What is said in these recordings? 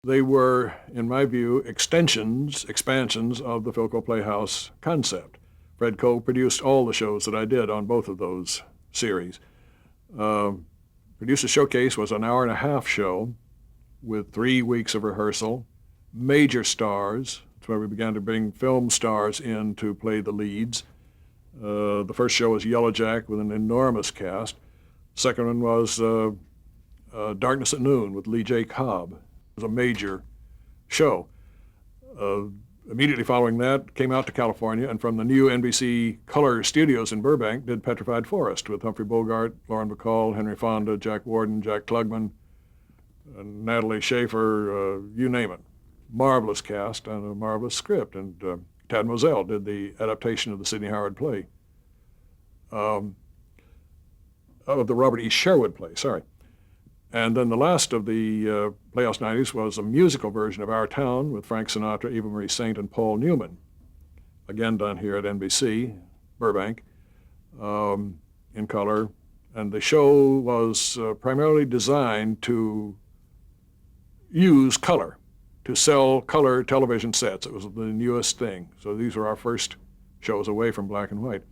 They were, in my view, expansions of the Philco Playhouse concept. Fred co-produced all the shows that I did on both of those series. Producer Showcase was an hour-and-a-half show with 3 weeks of rehearsal, major stars. That's where we began to bring film stars in to play the leads. The first show was Yellow Jack with an enormous cast. Second one was Darkness at Noon with Lee J. Cobb. It was a major show. Immediately following that, came out to California, and from the new NBC Color Studios in Burbank, did Petrified Forest with Humphrey Bogart, Lauren Bacall, Henry Fonda, Jack Warden, Jack Klugman, Natalie Schaefer, you name it. Marvelous cast and a marvelous script. And Tad Moselle did the adaptation of the Sidney Howard play, of the Robert E. Sherwood play, sorry. And then the last of the Playhouse 90s was a musical version of Our Town with Frank Sinatra, Eva Marie Saint, and Paul Newman, again done here at NBC, Burbank, in color. And the show was primarily designed to use color, to sell color television sets. It was the newest thing. So these were our first shows away from black and white.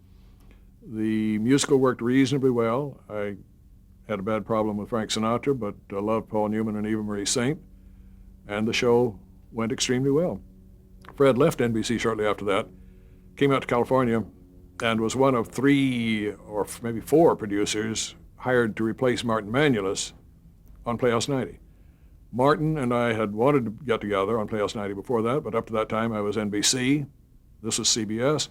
The musical worked reasonably well. I had a bad problem with Frank Sinatra, but loved Paul Newman and Eva Marie Saint, and the show went extremely well. Fred left NBC shortly after that, came out to California, and was one of 3 or maybe 4 producers hired to replace Martin Manulis on Playhouse 90. Martin and I had wanted to get together on Playhouse 90 before that, but up to that time I was NBC, this was CBS,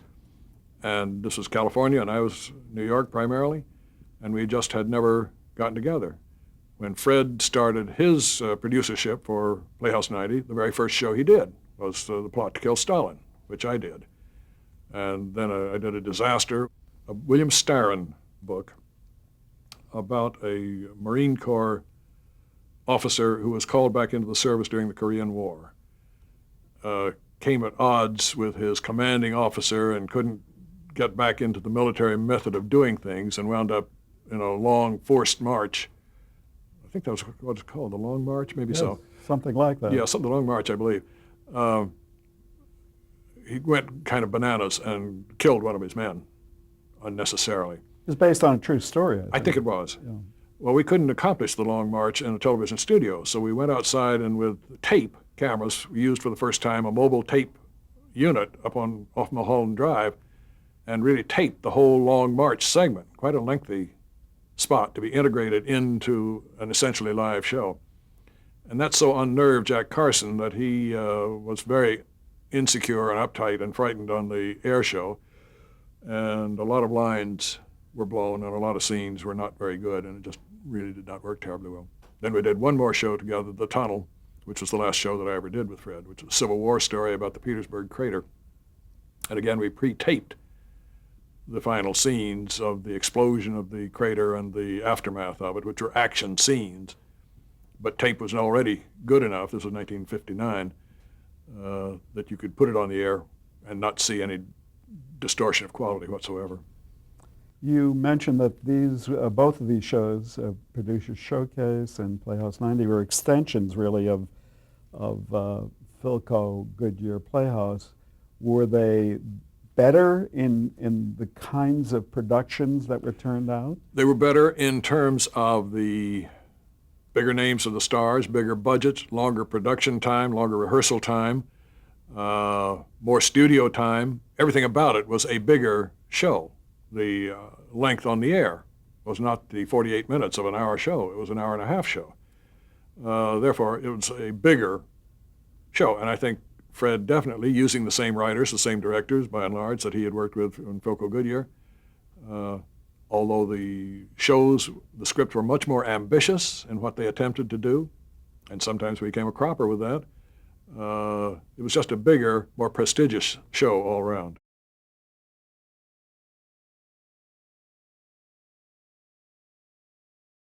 and this was California, and I was New York primarily, and we just had never gotten together. When Fred started his producership for Playhouse 90, the very first show he did was The Plot to Kill Stalin, which I did. And then I did a disaster, a William Starren book about a Marine Corps officer who was called back into the service during the Korean War. Came at odds with his commanding officer and couldn't get back into the military method of doing things and wound up in a long forced march. I think that was what it's called, the Long March, maybe yes, so. Something like that. Yeah, the Long March, I believe. He went kind of bananas and killed one of his men unnecessarily. It's based on a true story, I think it was. Yeah. Well, we couldn't accomplish the Long March in a television studio, so we went outside and with tape cameras, we used for the first time a mobile tape unit off Mulholland Drive and really taped the whole Long March segment, quite a lengthy spot to be integrated into an essentially live show. And that so unnerved Jack Carson that he was very insecure and uptight and frightened on the air show. And a lot of lines were blown and a lot of scenes were not very good, and it just really did not work terribly well. Then we did one more show together, The Tunnel, which was the last show that I ever did with Fred, which was a Civil War story about the Petersburg crater. And again, we pre-taped the final scenes of the explosion of the crater and the aftermath of it, which were action scenes. But tape was already good enough, this was 1959, that you could put it on the air and not see any distortion of quality whatsoever. You mentioned that these, both of these shows, Producer Showcase and Playhouse 90, were extensions really of Philco Goodyear Playhouse. Were they better in the kinds of productions that were turned out? They were better in terms of the bigger names of the stars, bigger budgets, longer production time, longer rehearsal time, more studio time. Everything about it was a bigger show. The length on the air was not the 48 minutes of an hour show. It was an hour-and-a-half show. Therefore, it was a bigger show. And I think Fred definitely, using the same writers, the same directors, by and large, that he had worked with in Philco Goodyear, although the shows, the scripts were much more ambitious in what they attempted to do, and sometimes we became a cropper with that. It was just a bigger, more prestigious show all around.